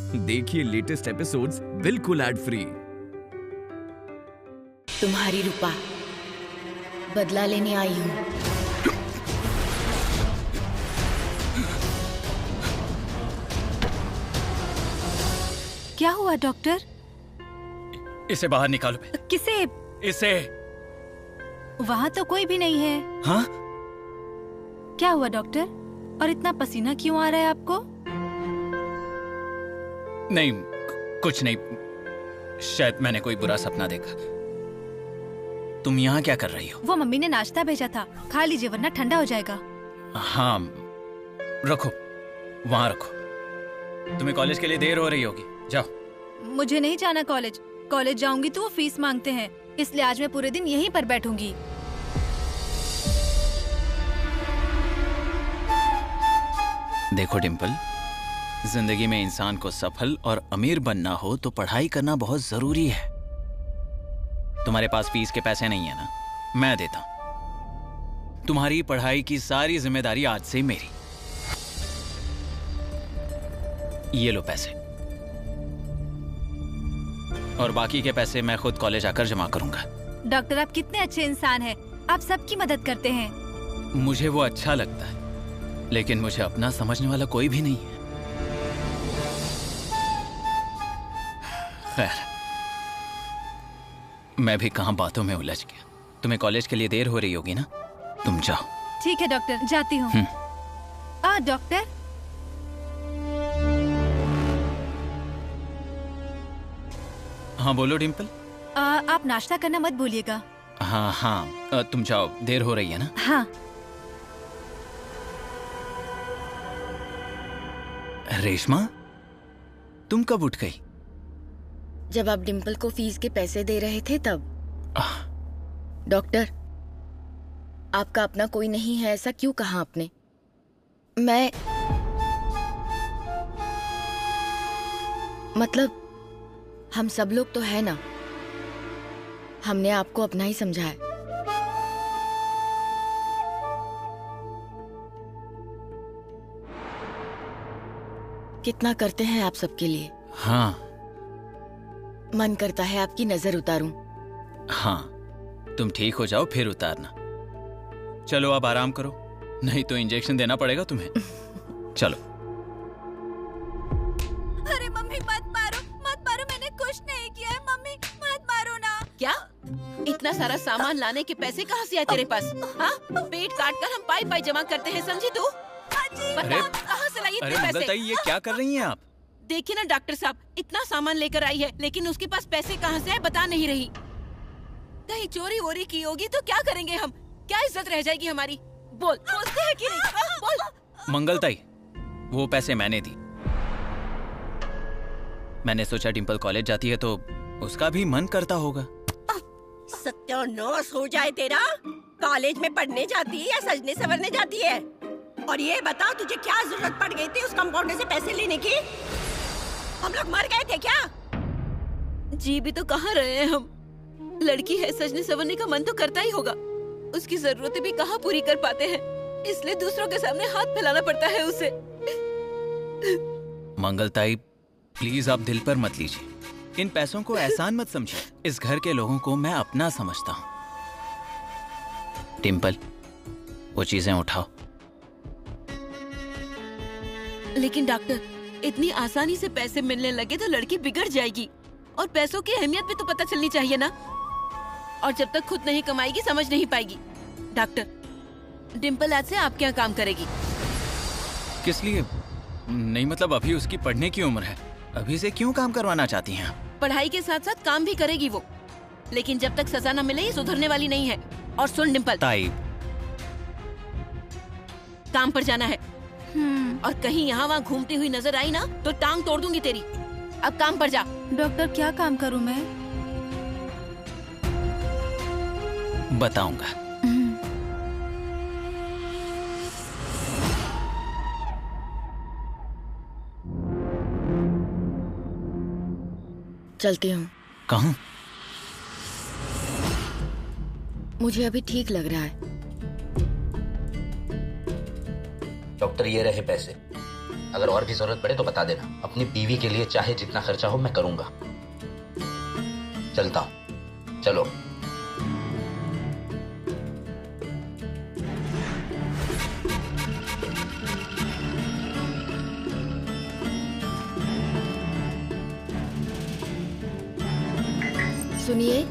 देखिए latest episodes बिल्कुल ad free. तुम्हारी रूपा, बदला लेने आई हूँ। क्या हुआ डॉक्टर? इसे बाहर निकालो। किसे? इसे। वहाँ तो कोई भी नहीं है। हाँ? क्या हुआ डॉक्टर? और इतना पसीना क्यों आ रहा है आपको? नहीं, कुछ नहीं। शायद मैंने कोई बुरा सपना देखा। तुम यहाँ क्या कर रही हो? वो मम्मी ने नाश्ता भेजा था, खा लीजिए वरना ठंडा हो जाएगा। हाँ, रखो, वहाँ रखो। तुम्हें कॉलेज के लिए देर हो रही होगी, जाओ। मुझे नहीं जाना कॉलेज। कॉलेज जाऊंगी तो वो फीस मांगते हैं, इसलिए आज मैं पूरे दिन यहीं पर बैठूंगी। देखो डिम्पल, जिंदगी में इंसान को सफल और अमीर बनना हो तो पढ़ाई करना बहुत जरूरी है। तुम्हारे पास फीस के पैसे नहीं है ना, मैं देता हूं। तुम्हारी पढ़ाई की सारी जिम्मेदारी आज से मेरी। ये लो पैसे, और बाकी के पैसे मैं खुद कॉलेज आकर जमा करूंगा। डॉक्टर आप कितने अच्छे इंसान हैं, आप सबकी मदद करते हैं। मुझे वो अच्छा लगता है, लेकिन मुझे अपना समझने वाला कोई भी नहीं है। खैर, मैं भी कहां बातों में उलझ गया। तुम्हें कॉलेज के लिए देर हो रही होगी ना, तुम जाओ। ठीक है डॉक्टर, जाती हूँ। डॉक्टर, हाँ बोलो डिम्पल। आप नाश्ता करना मत भूलिएगा। हाँ हाँ, तुम जाओ, देर हो रही है ना। हाँ। रेशमा, तुम कब उठ गई? जब आप डिम्पल को फीस के पैसे दे रहे थे तब। डॉक्टर, आपका अपना कोई नहीं है ऐसा क्यों कहा आपने? मतलब हम सब लोग तो है ना। हमने आपको अपना ही समझा है। कितना करते हैं आप सबके लिए। हाँ। मन करता है आपकी नजर उतारूं। हाँ, तुम ठीक हो जाओ फिर उतारना। चलो अब आराम करो, नहीं तो इंजेक्शन देना पड़ेगा तुम्हें। चलो। अरे मम्मी मत मारो, मत मारो, मैंने कुछ नहीं किया है। मम्मी मत मारो ना। क्या? इतना सारा सामान लाने के पैसे कहाँ से आए तेरे पास? हाँ? पेट काट कर हम पाई पाई जमा करते हैं, समझी तू? अरे कहाँ से लाई इतने अरे पैसे? ये क्या कर रही हैं आप? देखिए ना डॉक्टर साहब, इतना सामान लेकर आई है, लेकिन उसके पास पैसे कहाँ से आए बता नहीं रही। कहीं चोरी वोरी की होगी तो क्या करेंगे हम? क्या इज्जत रह जाएगी हमारी? बोलते हैं कि नहीं? बोल। मंगलताई, वो पैसे मैंने दी। मैंने सोचा डिम्पल कॉलेज जाती है तो उसका भी मन करता होगा। सत्यानाश हो जाए तेरा। कॉलेज में पढ़ने जाती है या सजने संवरने जाती है? और ये बता, तुझे क्या जरूरत पड़ गई थी उस कंपाउंडर से पैसे लेने की? हम लोग मर गए थे क्या? जी भी तो कहाँ रहे हैं हम। लड़की है, सजने संवरने का मन तो करता ही होगा। उसकी जरूरतें भी कहाँ पूरी कर पाते हैं, इसलिए दूसरों के सामने हाथ फैलाना पड़ता है उसे। मंगलताई, प्लीज आप दिल पर मत लीजिए। इन पैसों को एहसान मत समझिए। इस घर के लोगों को मैं अपना समझता हूँ। डिम्पल, वो चीजें उठाओ। लेकिन डॉक्टर, इतनी आसानी से पैसे मिलने लगे तो लड़की बिगड़ जाएगी, और पैसों की अहमियत भी तो पता चलनी चाहिए ना। और जब तक खुद नहीं कमाएगी समझ नहीं पाएगी। डॉक्टर, डिम्पल आज से आपके यहाँ काम करेगी। किस लिए? नहीं मतलब अभी उसकी पढ़ने की उम्र है, अभी से क्यों काम करवाना चाहती हैं? पढ़ाई के साथ साथ काम भी करेगी वो, लेकिन जब तक सजा न मिले ये सुधरने वाली नहीं है। और सुन डिम्पल, ताई, काम पर जाना है, और कहीं यहाँ वहाँ घूमती हुई नजर आई ना तो टांग तोड़ दूंगी तेरी। अब काम पर जा। डॉक्टर क्या काम करूँ मैं? बताऊंगा। चलती हूँ। कहाँ? मुझे अभी ठीक लग रहा है। डॉक्टर, ये रहे पैसे। अगर और भी जरूरत पड़े तो बता देना। अपनी बीवी के लिए चाहे जितना खर्चा हो मैं करूंगा। चलता हूं, चलो। सुनिए,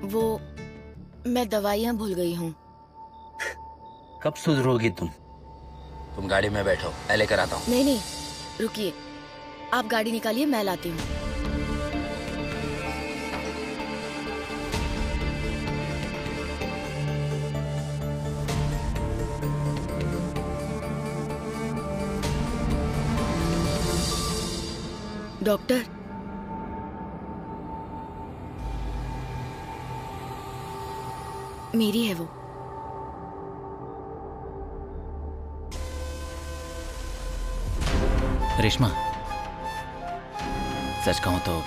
वो मैं दवाइयाँ भूल गई हूँ। कब सुधरोगी तुम? तुम गाड़ी में बैठो, मैं लेकर आता हूँ। नहीं नहीं, रुकिए, आप गाड़ी निकालिए, मैं लाती हूँ। डॉक्टर, मेरी है वो। रेशमा, सच कहूं तो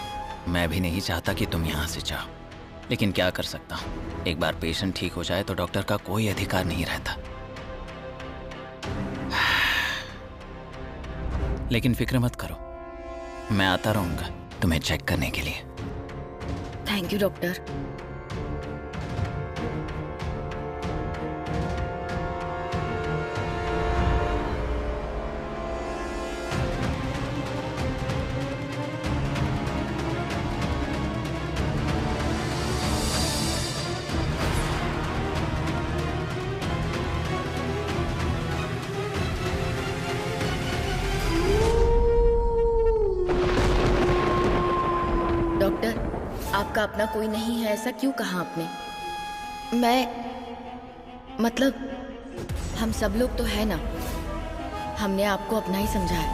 मैं भी नहीं चाहता कि तुम यहां से जाओ, लेकिन क्या कर सकता हूं। एक बार पेशेंट ठीक हो जाए तो डॉक्टर का कोई अधिकार नहीं रहता। लेकिन फिक्र मत करो, मैं आता रहूंगा तुम्हें चेक करने के लिए। Thank you doctor. डॉक्टर, आपका अपना कोई नहीं है ऐसा क्यों कहा आपने? मतलब हम सब लोग तो है ना, हमने आपको अपना ही समझा है।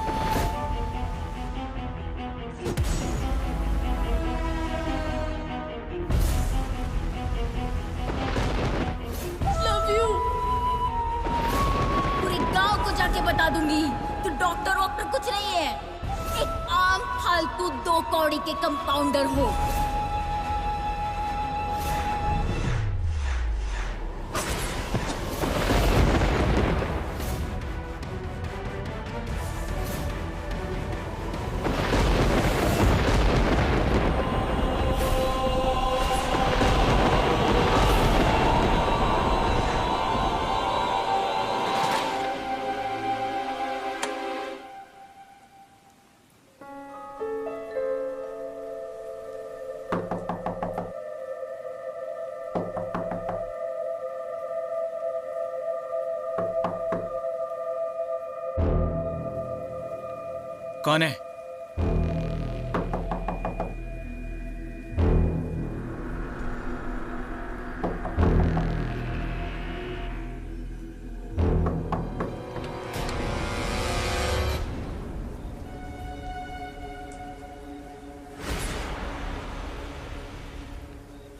Love you. पूरे गांव को जाके बता दूंगी तू डॉक्टर कुछ नहीं है, एक आम फालतू 2 कौड़ी के कंपाउंडर हो। कौन है?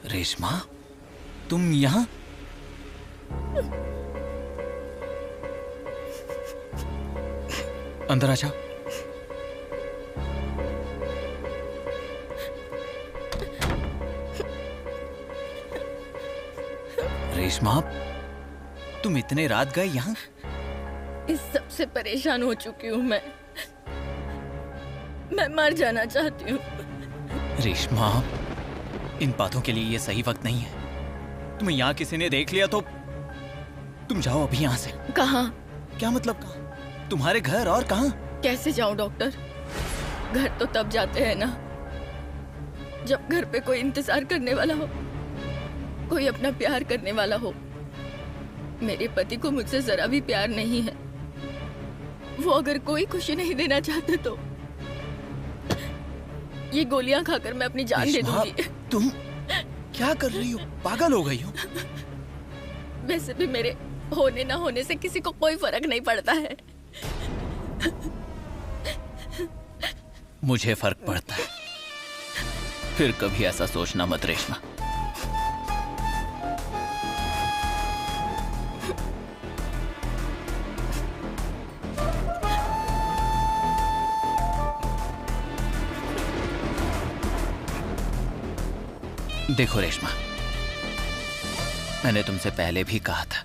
रेशमा, तुम यहां? अंदर आ जाओ। रेशमा, तुम इतने रात गए यहाँ? इस सब से परेशान हो चुकी हूँ मैं मर जाना चाहती हूँ। रेशमा, इन बातों के लिए ये सही वक्त नहीं है। तुम्हें यहाँ किसी ने देख लिया तो तुम जाओ अभी यहाँ से। कहाँ? क्या मतलब कहाँ? तुम्हारे घर, और कहाँ? कैसे जाऊं डॉक्टर? घर तो तब जाते हैं ना जब घर पे कोई इंतजार करने वाला हो, कोई अपना प्यार करने वाला हो। मेरे पति को मुझसे जरा भी प्यार नहीं है। वो अगर कोई खुशी नहीं देना चाहते तो ये गोलियां खाकर मैं अपनी जान दे दूंगी। तुम क्या कर रही हो? पागल हो गई हो? वैसे भी मेरे होने ना होने से किसी को कोई फर्क नहीं पड़ता है। मुझे फर्क पड़ता है। फिर कभी ऐसा सोचना मत रेशमा। देखो रेशमा, मैंने तुमसे पहले भी कहा था,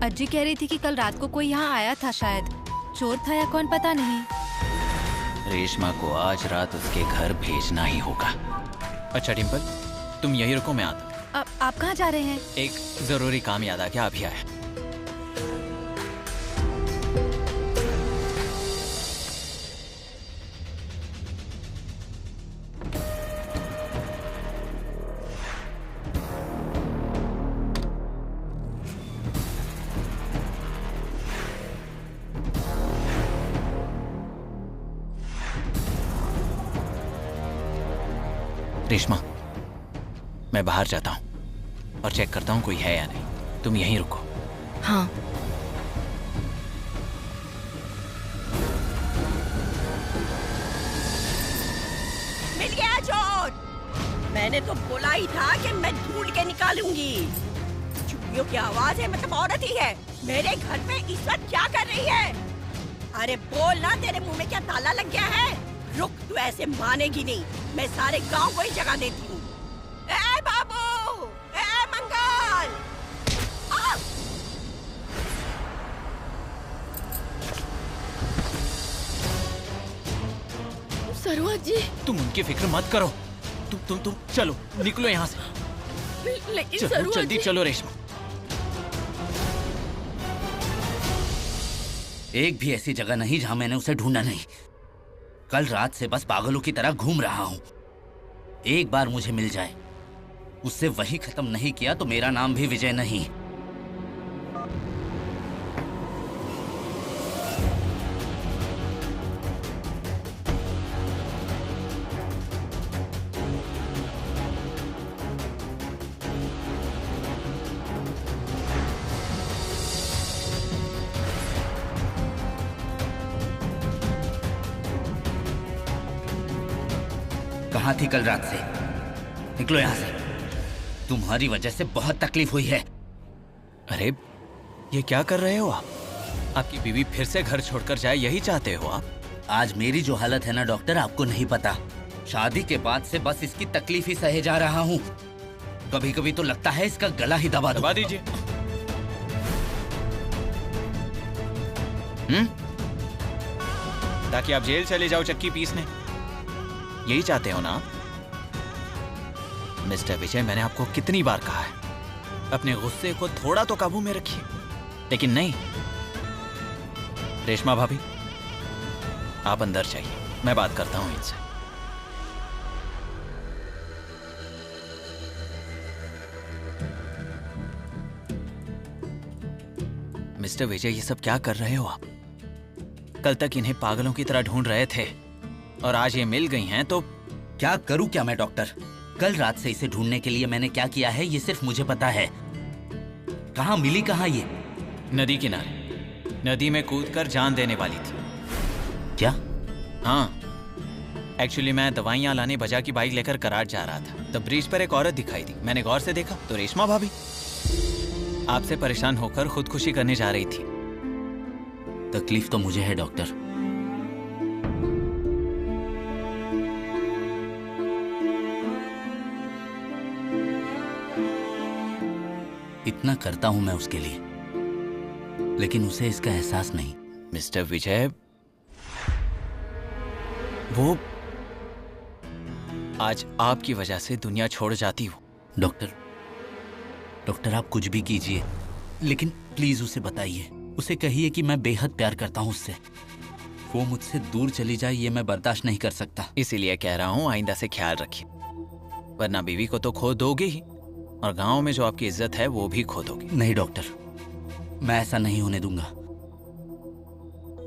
अज्जी कह रही थी कि कल रात को कोई यहाँ आया था, शायद चोर था या कौन पता नहीं। रेशमा को आज रात उसके घर भेजना ही होगा। अच्छा डिम्पल, तुम यही रुको, मैं आता। आप कहाँ जा रहे हैं? एक जरूरी काम याद आ गया, अभी आया। रेशमा, मैं बाहर जाता हूँ और चेक करता हूँ कोई है या नहीं। तुम यहीं रुको। हाँ। मिल गया चोर। मैंने तो बोला ही था कि मैं ढूंढ के निकालूंगी। चूड़ियों की आवाज है, मतलब औरत ही है। मेरे घर में इस वक्त क्या कर रही है? अरे बोल ना, तेरे मुंह में क्या ताला लग गया है? रुक, तू ऐसे मानेगी नहीं। मैं सारे गांव को ही जगा देती हूँ। ए बाबू, ए मंगल। सरोज जी, तुम उनकी फिक्र मत करो। तुम चलो, निकलो यहाँ से। लेकिन चलो सरोज जल्दी जी। चलो रेशमा। एक भी ऐसी जगह नहीं जहां मैंने उसे ढूंढा नहीं। कल रात से बस पागलों की तरह घूम रहा हूं। एक बार मुझे मिल जाए, उससे वही खत्म नहीं किया तो मेरा नाम भी विजय नहीं। कहाँ थी कल रात से? निकलो यहाँ से। तुम्हारी वजह से बहुत तकलीफ हुई है। अरे ये क्या कर रहे हो आप? आपकी बीवी फिर से घर छोड़कर जाए, यही चाहते हो आप? आज मेरी जो हालत है ना डॉक्टर, आपको नहीं पता। शादी के बाद से बस इसकी तकलीफ ही सहे जा रहा हूँ। कभी कभी तो लगता है इसका गला ही दबा दीजिए। ताकि आप जेल चले जाओ चक्की पीसने, यही चाहते हो ना आप? मिस्टर विजय, मैंने आपको कितनी बार कहा है, अपने गुस्से को थोड़ा तो काबू में रखिए, लेकिन नहीं। रेशमा भाभी, आप अंदर जाइए, मैं बात करता हूं इनसे। मिस्टर विजय, ये सब क्या कर रहे हो आप? कल तक इन्हें पागलों की तरह ढूंढ रहे थे और आज ये मिल गई हैं तो क्या करूं क्या मैं डॉक्टर? कल रात से इसे ढूंढने के लिए मैंने क्या किया है ये सिर्फ मुझे पता है। कहां मिली, कहां ये? नदी किनारे, नदी में कूदकर जान देने वाली थी। क्या? हाँ, एक्चुअली मैं दवाइयां लाने बजा की बाइक लेकर कराट जा रहा था, तब ब्रिज पर एक औरत दिखाई दी। मैंने गौर से देखा तो रेशमा भाभी आपसे परेशान होकर खुदकुशी करने जा रही थी। तकलीफ तो मुझे है डॉक्टर। इतना करता हूं मैं उसके लिए, लेकिन उसे इसका एहसास नहीं। मिस्टर विजय, वो आज आपकी वजह से दुनिया छोड़ जाती हो। डॉक्टर आप कुछ भी कीजिए, लेकिन प्लीज उसे बताइए, उसे कहिए कि मैं बेहद प्यार करता हूं उससे। वो मुझसे दूर चली जाए ये मैं बर्दाश्त नहीं कर सकता। इसीलिए कह रहा हूं, आइंदा से ख्याल रखिए, वरना बीवी को तो खो दोगे ही और गांव में जो आपकी इज्जत है वो भी खो दोगे। नहीं डॉक्टर, मैं ऐसा नहीं होने दूंगा।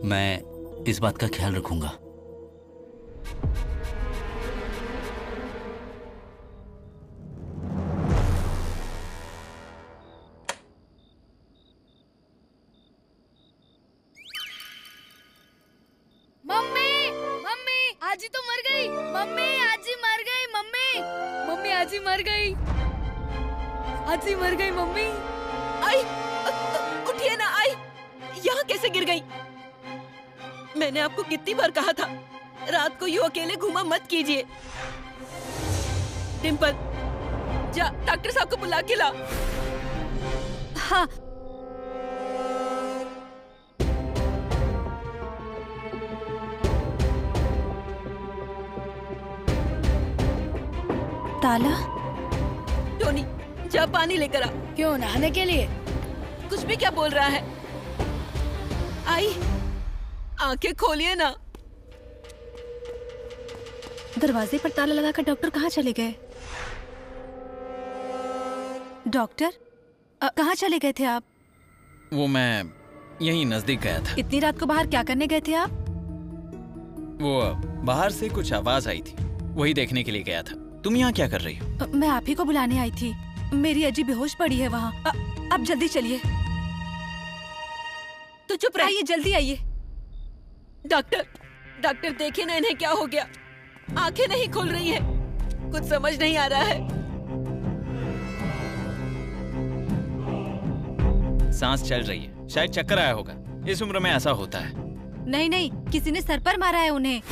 मैं इस बात का ख्याल रखूंगा। मम्मी, मम्मी आज ही तो मर गई। मम्मी आज ही मर गई। मम्मी, मम्मी आज ही मर गई। आज ही मर गई मम्मी। आई, उठिए ना। आई, यहाँ कैसे गिर गई? मैंने आपको कितनी बार कहा था, रात को यूं अकेले घूमा मत कीजिए। डिम्पल, जा डॉक्टर साहब को बुला के ला। हाँ, ताला? टोनी जा पानी लेकर आ। क्यों, नहाने के लिए? कुछ भी क्या बोल रहा है? आई आंखें खोलिए ना। दरवाजे पर ताला लगाकर डॉक्टर कहाँ चले गए? डॉक्टर कहाँ चले गए थे आप? वो मैं यहीं नजदीक गया था। इतनी रात को बाहर क्या करने गए थे आप? वो बाहर से कुछ आवाज आई थी, वही देखने के लिए गया था। तुम यहाँ क्या कर रही हो? मैं आप ही को बुलाने आई थी। मेरी अजी बेहोश पड़ी है वहाँ। अब जल्दी चलिए। तो चुप रहिए, जल्दी आइए। डॉक्टर देखिए ना इन्हें क्या हो गया। आंखें नहीं खुल रही है, कुछ समझ नहीं आ रहा है। सांस चल रही है, शायद चक्कर आया होगा। इस उम्र में ऐसा होता है। नहीं नहीं, किसी ने सर पर मारा है उन्हें।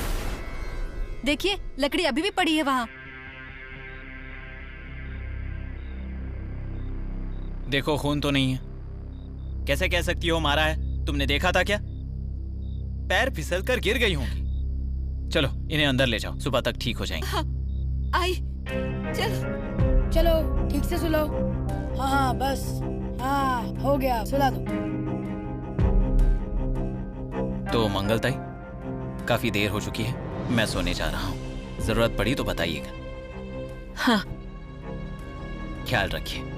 देखिए लकड़ी अभी भी पड़ी है वहाँ। देखो खून तो नहीं है। कैसे कह सकती हो मारा है? तुमने देखा था क्या? पैर फिसल कर गिर गई होंगी। चलो इन्हें अंदर ले जाओ, सुबह तक ठीक हो जाएंगे। हाँ, आई चलो ठीक से सुलाओ। हाँ हाँ बस, हाँ हो गया, सुला दो। तो मंगलताई, काफी देर हो चुकी है, मैं सोने जा रहा हूँ। जरूरत पड़ी तो बताइएगा। हाँ ख्याल रखिए।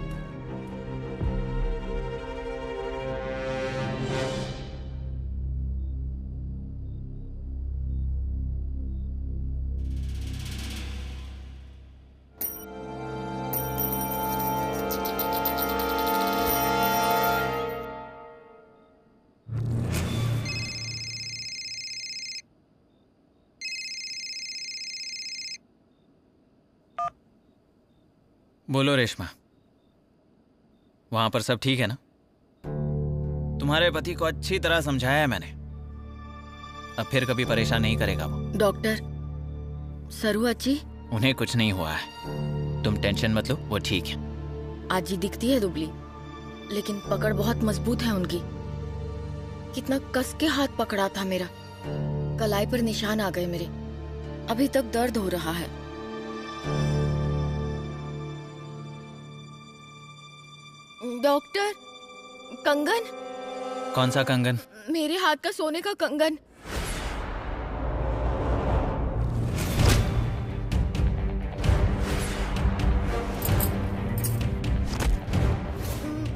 बोलो रेशमा, वहां पर सब ठीक है ना? तुम्हारे पति को अच्छी तरह समझाया है मैंने। अब फिर कभी परेशान नहीं करेगा वो। डॉक्टर, सरू अजी? उन्हें कुछ नहीं हुआ है, तुम टेंशन मत लो, वो ठीक है। आजी दिखती है दुबली, लेकिन पकड़ बहुत मजबूत है उनकी। कितना कस के हाथ पकड़ा था मेरा, कलाई पर निशान आ गए मेरे। अभी तक दर्द हो रहा है। डॉक्टर, कंगन? कौन सा कंगन? मेरे हाथ का सोने का कंगन।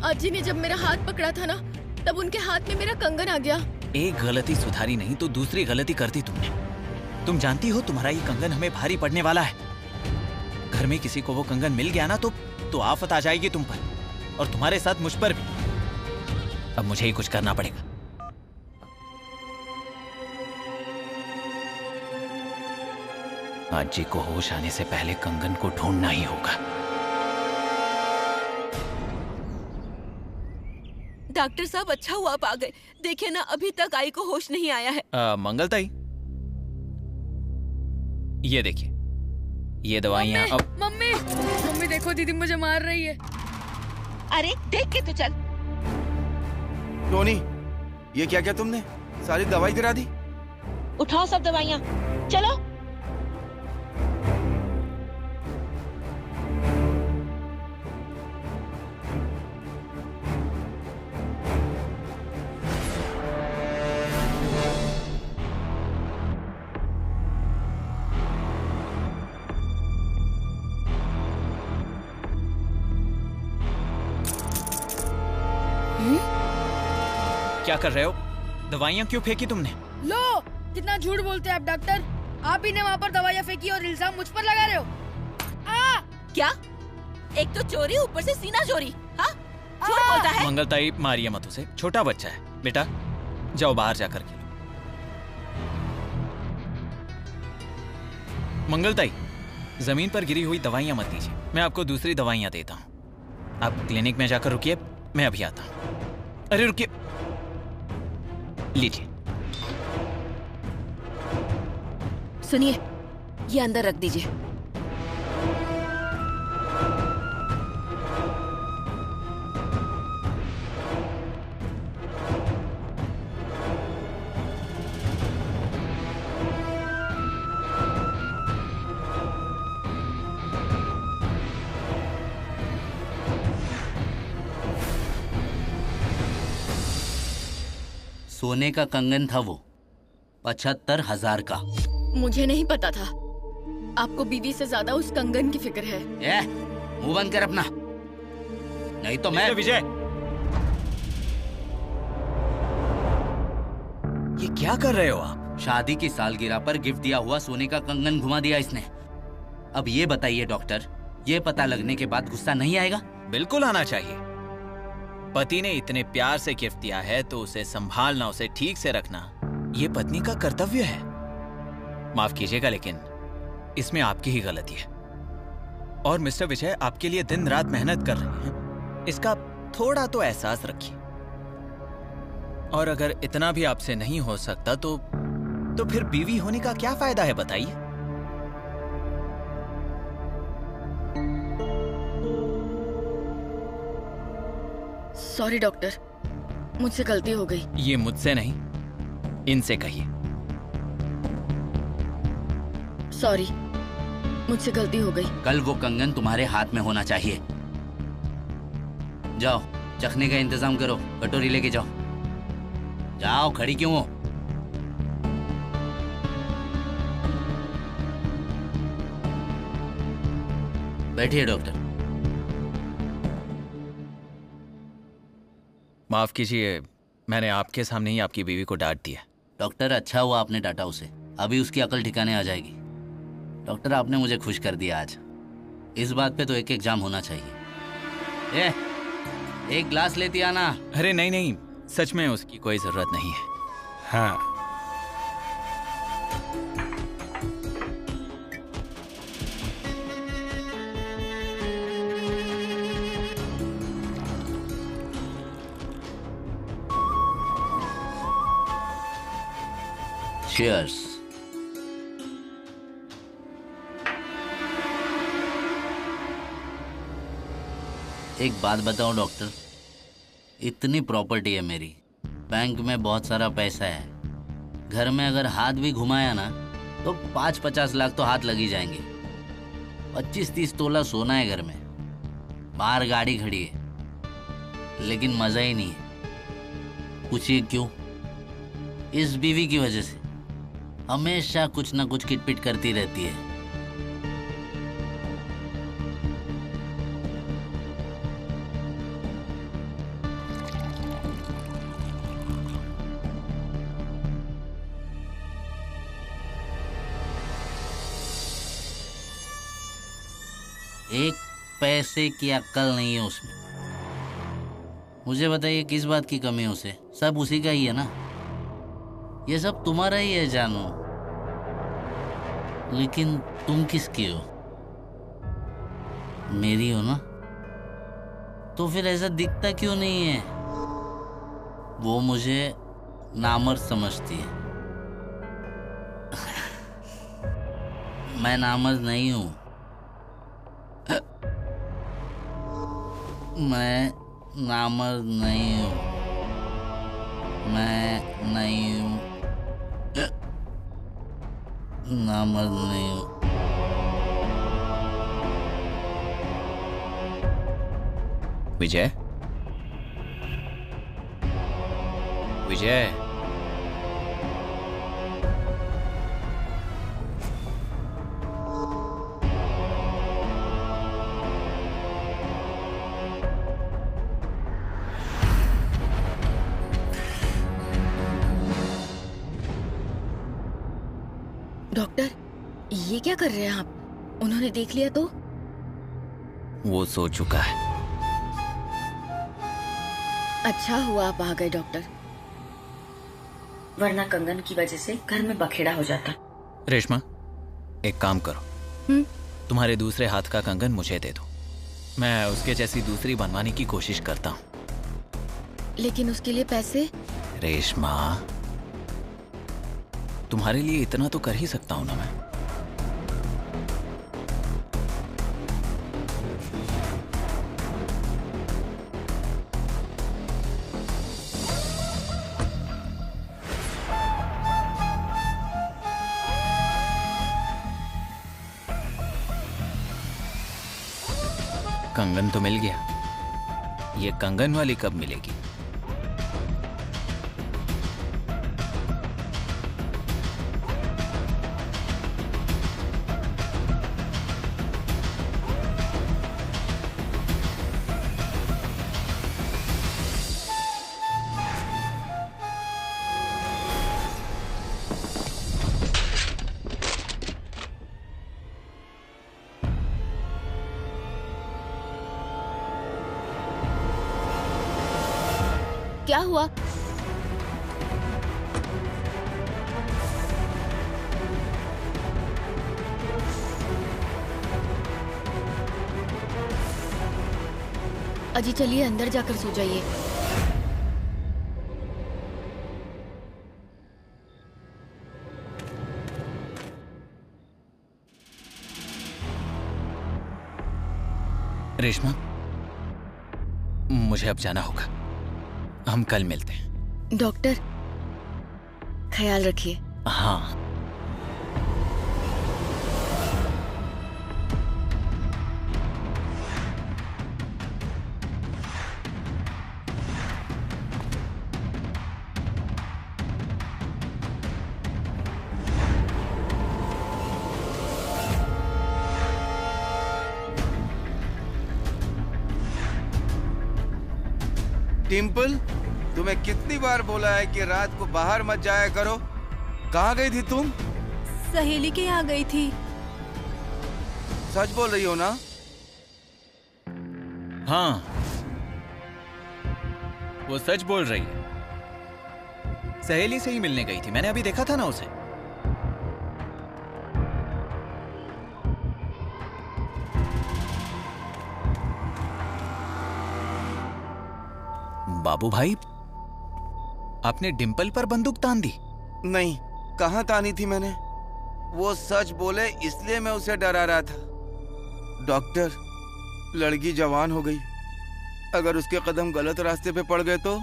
अजी ने जब मेरा हाथ पकड़ा था ना, तब उनके हाथ में मेरा कंगन आ गया। एक गलती सुधारी नहीं तो दूसरी गलती कर दी तुमने। तुम जानती हो तुम्हारा ये कंगन हमें भारी पड़ने वाला है। घर में किसी को वो कंगन मिल गया ना तो आफत आ जाएगी तुम पर, और तुम्हारे साथ मुझ पर भी। अब मुझे ही कुछ करना पड़ेगा। आज जी को होश आने से पहले कंगन को ढूंढना ही होगा। डॉक्टर साहब अच्छा हुआ आप आ गए। देखिए ना अभी तक आई को होश नहीं आया है। मंगलताई, ये देखिए, ये दवाइयाँ। मम्मी मम्मी देखो, दीदी मुझे मार रही है। अरे देख के तो चल। टोनी, ये क्या क्या तुमने सारी दवाई गिरा दी? उठाओ सब दवाइयाँ, चलो। क्या कर रहे हो? दवाइयाँ क्यों फेंकी तुमने? लो, कितना झूठ बोलते हैं आप डॉक्टर। आप ही ने वहाँ पर दवाइयाँ फेंकी और इल्जाम मुझ पर लगा रहे हो। क्या? एक तो चोरी, ऊपर से सीना चोरी। हाँ, झूठ बोलता है। मंगलताई, मारिए मत उसे, छोटा बच्चा है। बेटा जाओ बाहर जाकर के। मंगलताई, जमीन पर गिरी हुई दवाइयाँ मत दीजिए, मैं आपको दूसरी दवाइयाँ देता हूँ। आप क्लिनिक में जाकर रुकिए, मैं अभी आता हूँ। अरे रुकिए, लीजिए। सुनिए, ये अंदर रख दीजिए। सोने का कंगन था वो, 75,000 का। मुझे नहीं पता था। आपको बीवी से ज्यादा उस कंगन की फिक्र है। मुंह बंद कर अपना, नहीं तो मैं। विजय, ये क्या कर रहे हो आप? शादी की सालगिरह पर गिफ्ट दिया हुआ सोने का कंगन घुमा दिया इसने। अब ये बताइए डॉक्टर, ये पता लगने के बाद गुस्सा नहीं आएगा? बिल्कुल आना चाहिए। पति ने इतने प्यार से गिफ्ट दिया है तो उसे संभालना, उसे ठीक से रखना, ये पत्नी का कर्तव्य है। माफ कीजिएगा लेकिन इसमें आपकी ही गलती है। और मिस्टर विजय आपके लिए दिन रात मेहनत कर रहे हैं, इसका थोड़ा तो एहसास रखिए। और अगर इतना भी आपसे नहीं हो सकता तो फिर बीवी होने का क्या फायदा है बताइए? सॉरी डॉक्टर, मुझसे गलती हो गई। ये मुझसे नहीं, इनसे कहिए। सॉरी, मुझसे गलती हो गई। कल वो कंगन तुम्हारे हाथ में होना चाहिए। जाओ चखने का इंतजाम करो, कटोरी लेके जाओ। जाओ, खड़ी क्यों हो? बैठिए डॉक्टर। माफ कीजिए, मैंने आपके सामने ही आपकी बीवी को डांट दिया। डॉक्टर, अच्छा हुआ आपने डांटा उसे, अभी उसकी अकल ठिकाने आ जाएगी। डॉक्टर, आपने मुझे खुश कर दिया आज। इस बात पे तो एक एग्जाम होना चाहिए। एक ग्लास लेती आना। अरे नहीं नहीं, सच में उसकी कोई जरूरत नहीं है। हाँ, Cheers. एक बात बताओ डॉक्टर, इतनी प्रॉपर्टी है मेरी, बैंक में बहुत सारा पैसा है, घर में अगर हाथ भी घुमाया ना तो 5-50 लाख तो हाथ लगी जाएंगे। 25-30 तोला सोना है घर में, बाहर गाड़ी खड़ी है, लेकिन मजा ही नहीं है। पूछिए क्यों? इस बीवी की वजह से हमेशा कुछ ना कुछ किटपिट करती रहती है। एक पैसे की अक्ल नहीं है उसमें। मुझे बताइए किस बात की कमी है उसे? सब उसी का ही है ना। ये सब तुम्हारा ही है जानो, लेकिन तुम किसकी हो? मेरी हो ना, तो फिर ऐसा दिखता क्यों नहीं है? वो मुझे नामर्द समझती है। मैं नामर्द नहीं हूं, मैं नामर्द नहीं हूं, मैं नहीं हूं, नामर्द नहीं हूं। विजय, विजय, डॉक्टर, ये क्या कर रहे हैं आप? उन्होंने देख लिया तो? वो सो चुका है। अच्छा हुआ आप आ गए डॉक्टर, वरना कंगन की वजह से घर में बखेड़ा हो जाता। रेशमा, एक काम करो, तुम्हारे दूसरे हाथ का कंगन मुझे दे दो, मैं उसके जैसी दूसरी बनवाने की कोशिश करता हूँ। लेकिन उसके लिए पैसे? रेशमा, तुम्हारे लिए इतना तो कर ही सकता हूं ना मैं। कंगन तो मिल गया, ये कंगन वाली कब मिलेगी? क्या हुआ? अजी चलिए अंदर जाकर सो जाइए। रेशमा, मुझे अब जाना होगा। हम कल मिलते हैं। डॉक्टर, ख्याल रखिए। हाँ। टिम्पल, तुम्हें कितनी बार बोला है कि रात को बाहर मत जाया करो? कहाँ गई थी तुम? सहेली के यहाँ गई थी। सच बोल रही हो ना? हाँ, वो सच बोल रही है। सहेली से ही मिलने गई थी, मैंने अभी देखा था ना उसे। बाबू भाई, आपने डिंपल पर बंदूक तान दी? नहीं, कहाँ तानी थी मैंने? वो सच बोले इसलिए मैं उसे डरा रहा था। डॉक्टर, लड़की जवान हो गई, अगर उसके कदम गलत रास्ते पे पड़ गए तो?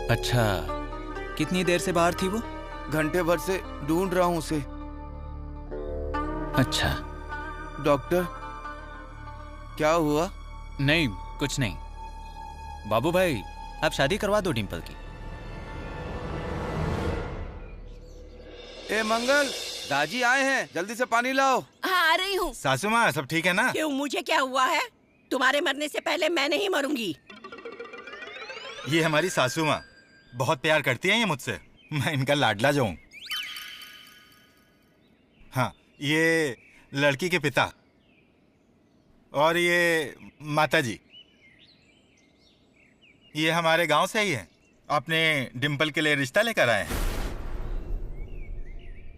अच्छा, कितनी देर से बाहर थी वो? घंटे भर से ढूंढ रहा हूँ उसे। अच्छा। डॉक्टर, क्या हुआ? नहीं, कुछ नहीं। बाबू भाई, आप शादी करवा दो डिंपल की। ए मंगल, दादी आए हैं, जल्दी से पानी लाओ। हाँ, आ रही हूँ। सासू माँ, सब ठीक है ना? क्यों, मुझे क्या हुआ है? तुम्हारे मरने से पहले मैं नहीं मरूंगी। ये हमारी सासू माँ बहुत प्यार करती है ये मुझसे। मैं इनका लाडला जो हूँ। हाँ, ये लड़की के पिता और ये माता जी, ये हमारे गांव से ही है। अपने डिंपल के लिए रिश्ता लेकर आए हैं।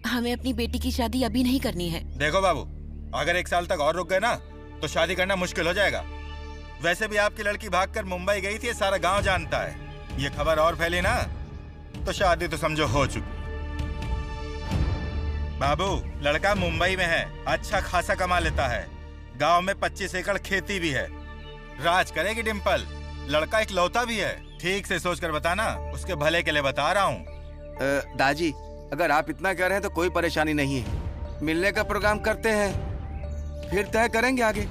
हमें अपनी बेटी की शादी अभी नहीं करनी है। देखो बाबू, अगर 1 साल तक और रुक गए ना तो शादी करना मुश्किल हो जाएगा। वैसे भी आपकी लड़की भागकर मुंबई गई थी, सारा गांव जानता है। ये खबर और फैली ना तो शादी तो समझो हो चुकी। बाबू, लड़का मुंबई में है, अच्छा खासा कमा लेता है, गांव में 25 एकड़ खेती भी है, राज करेगी डिंपल। लड़का एक लौता भी है। ठीक से सोचकर बताना, उसके भले के लिए बता रहा हूँ। दादी, अगर आप इतना कह रहे हैं तो कोई परेशानी नहीं है। मिलने का प्रोग्राम करते हैं, फिर तय करेंगे आगे।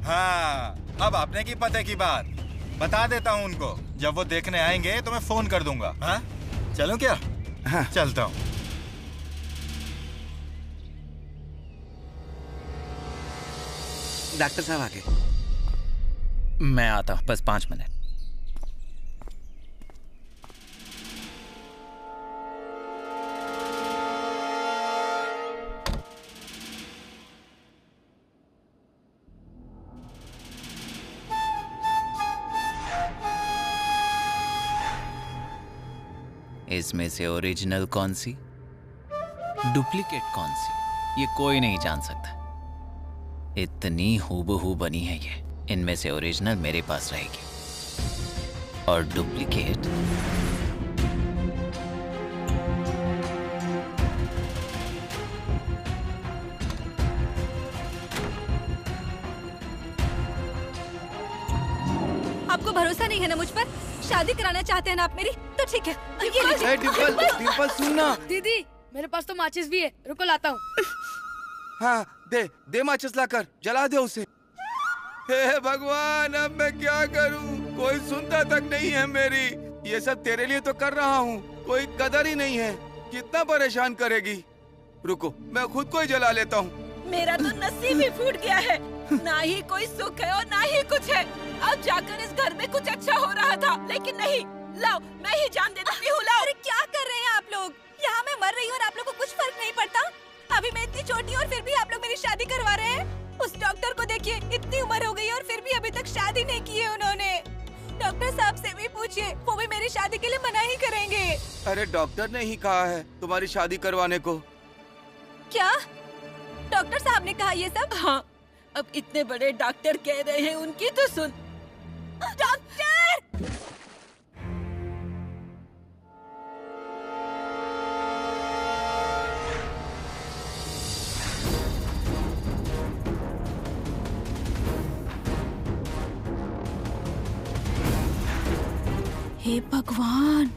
हाँ, अब आपने की पते की बात बता देता हूँ उनको। जब वो देखने आएंगे तो मैं फोन कर दूंगा। हाँ, चलो क्या? हाँ, चलता हूँ। डॉक्टर साहब आगे। मैं आता हूँ, बस 5 मिनट। इसमें से ओरिजिनल कौन सी, डुप्लीकेट कौन सी, ये कोई नहीं जान सकता। इतनी हूबहू बनी है ये। इनमें से ओरिजिनल मेरे पास रहेगी और डुप्लीकेट आपको भरोसा नहीं है ना मुझ पर? शादी कराना चाहते हैं ना आप मेरी? तो ठीक है, ये लीजिए। डिंपल सुनना। दीदी, मेरे पास तो माचिस भी है, रुको लाता हूँ। हाँ, दे माचिस लाकर जला दे उसे। हे भगवान, अब मैं क्या करूं? कोई सुनता तक नहीं है मेरी। ये सब तेरे लिए तो कर रहा हूँ, कोई कदर ही नहीं है। कितना परेशान करेगी? रुको, मैं खुद को ही जला लेता हूँ। मेरा तो नसीब ही फूट गया है। ना ही कोई सुख है और ना ही कुछ है। अब जाकर इस घर में कुछ अच्छा हो रहा था, लेकिन नहीं। लाओ, मैं ही जान दे देती हूँ। लाओ। अरे क्या कर रहे हैं आप लोग? यहाँ मैं मर रही हूँ और आप लोग को कुछ फर्क नहीं पड़ता? अभी मैं इतनी छोटी हूँ और फिर भी आप लोग मेरी शादी करवा रहे हैं। उस डॉक्टर को देखिए, इतनी उम्र हो गई और फिर भी अभी तक शादी नहीं की है उन्होंने। डॉक्टर साहब से भी पूछिए, वो भी मेरी शादी के लिए मना ही करेंगे। अरे डॉक्टर ने ही कहा है तुम्हारी शादी करवाने को। क्या डॉक्टर साहब ने कहा ये सब? हाँ, अब इतने बड़े डॉक्टर कह रहे हैं उनकी तो सुन। डॉक्टर! हे भगवान,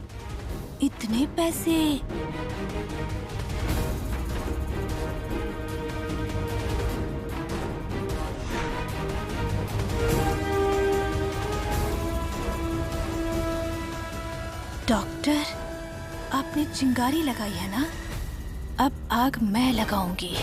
इतने पैसे! डॉक्टर, आपने चिंगारी लगाई है ना? अब आग मैं लगाऊंगी।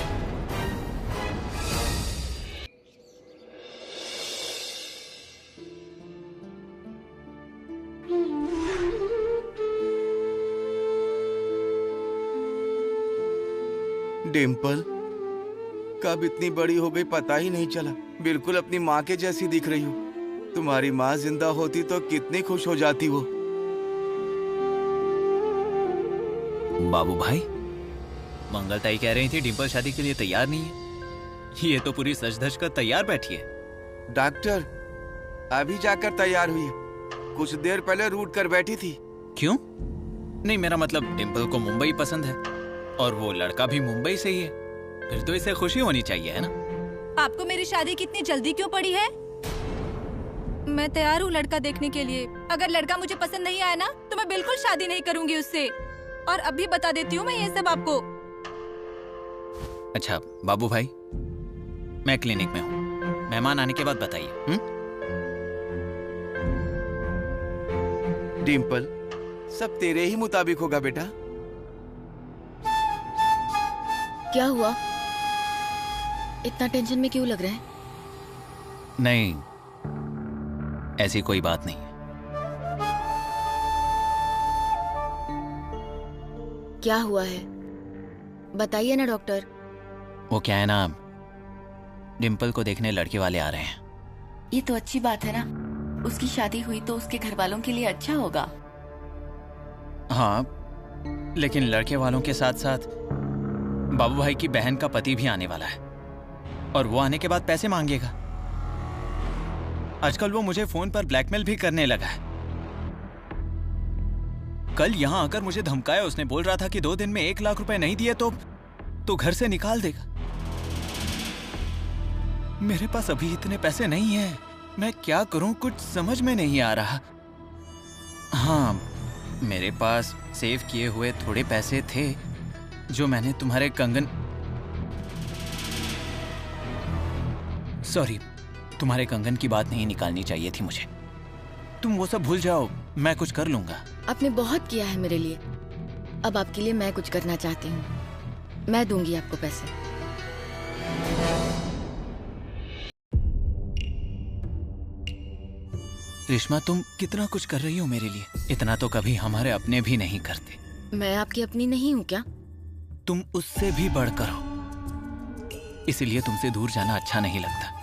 डिम्पल कब इतनी बड़ी हो गई पता ही नहीं चला। बिल्कुल अपनी माँ के जैसी दिख रही हो। तुम्हारी माँ जिंदा होती तो कितनी खुश हो जाती वो। बाबू भाई, मंगलताई कह रही थी डिम्पल शादी के लिए तैयार नहीं है। ये तो पूरी सज धज कर तैयार बैठी है। डॉक्टर अभी जाकर तैयार हुई है, कुछ देर पहले रूठ कर बैठी थी। क्यों? नहीं, मेरा मतलब डिम्पल को मुंबई पसंद है और वो लड़का भी मुंबई से ही है, फिर तो इसे खुशी होनी चाहिए, है ना? आपको मेरी शादी कितनी जल्दी क्यों पड़ी है? मैं तैयार हूँ लड़का देखने के लिए। अगर लड़का मुझे पसंद नहीं आया ना तो मैं बिल्कुल शादी नहीं करूंगी उससे। और अभी बता देती हूँ मैं ये सब आपको। अच्छा बाबू भाई, मैं क्लिनिक में हूँ, मेहमान आने के बाद बताइए। डिम्पल सब तेरे ही मुताबिक होगा बेटा। क्या हुआ? इतना टेंशन में क्यों लग रहे हैं? नहीं, ऐसी कोई बात नहीं है। क्या हुआ है बताइए ना डॉक्टर। वो क्या है ना, डिम्पल को देखने लड़के वाले आ रहे हैं। ये तो अच्छी बात है ना, उसकी शादी हुई तो उसके घर वालों के लिए अच्छा होगा। हाँ, लेकिन लड़के वालों के साथ साथ बाबू भाई की बहन का पति भी आने वाला है और वो आने के बाद पैसे मांगेगा। आजकल वो मुझे फोन पर ब्लैकमेल भी करने लगा है। कल यहां आकर मुझे धमकाया, उसने बोल रहा था कि 2 दिन में 1 लाख रुपए नहीं दिए तो घर से निकाल देगा। मेरे पास अभी इतने पैसे नहीं हैं, मैं क्या करूं कुछ समझ में नहीं आ रहा। हाँ, मेरे पास सेव किए हुए थोड़े पैसे थे जो मैंने तुम्हारे कंगन, सॉरी, तुम्हारे कंगन की बात नहीं निकालनी चाहिए थी मुझे। तुम वो सब भूल जाओ, मैं कुछ कर लूंगा। आपने बहुत किया है मेरे लिए, अब आपके लिए मैं कुछ करना चाहती हूँ। मैं दूंगी आपको पैसे। रेशमा, तुम कितना कुछ कर रही हो मेरे लिए। इतना तो कभी हमारे अपने भी नहीं करते। मैं आपकी अपनी नहीं हूँ क्या? तुम उससे भी बढ़कर हो, इसलिए तुमसे दूर जाना अच्छा नहीं लगता।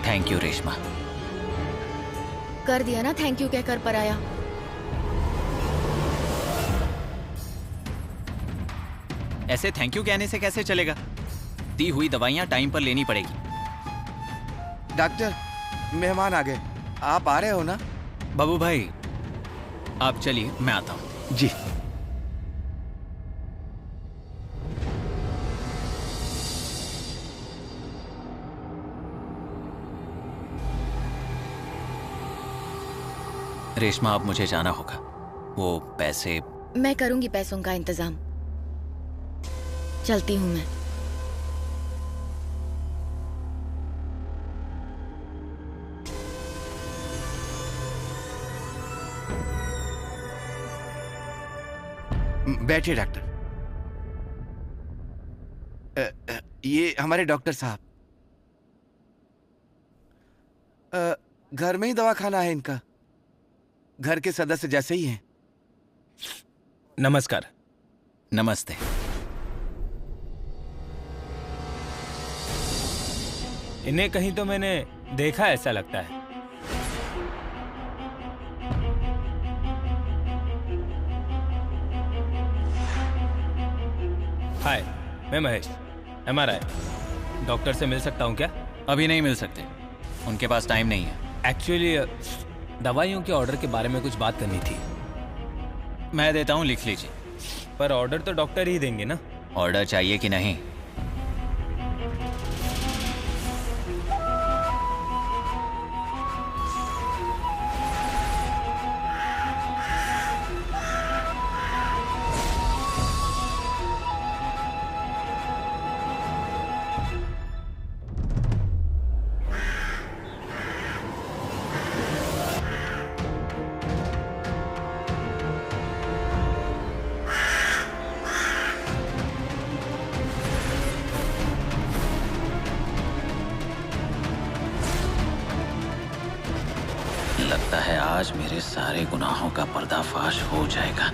Thank you Reshma. कर दिया ना थैंक यू कहकर पराया। ऐसे थैंक यू कहने से कैसे चलेगा? दी हुई दवाइयां टाइम पर लेनी पड़ेगी। डॉक्टर मेहमान आ गए, आप आ रहे हो ना? बाबू भाई आप चलिए, मैं आता हूं। जी। रेशमा, अब मुझे जाना होगा। वो पैसे मैं करूंगी पैसों का इंतजाम। चलती हूँ मैं। बैठिए डॉक्टर। ये हमारे डॉक्टर साहब। घर में ही दवाखाना है इनका, घर के सदस्य जैसे ही हैं। नमस्कार। नमस्ते। इन्हें कहीं तो मैंने देखा ऐसा लगता है। हाय, मैं महेश, MRI। डॉक्टर से मिल सकता हूँ क्या? अभी नहीं मिल सकते, उनके पास टाइम नहीं है। एक्चुअली दवाइयों के ऑर्डर के बारे में कुछ बात करनी थी। मैं देता हूँ, लिख लीजिए। पर ऑर्डर तो डॉक्टर ही देंगे ना? ऑर्डर चाहिए कि नहीं? लगता है आज मेरे सारे गुनाहों का पर्दाफाश हो जाएगा।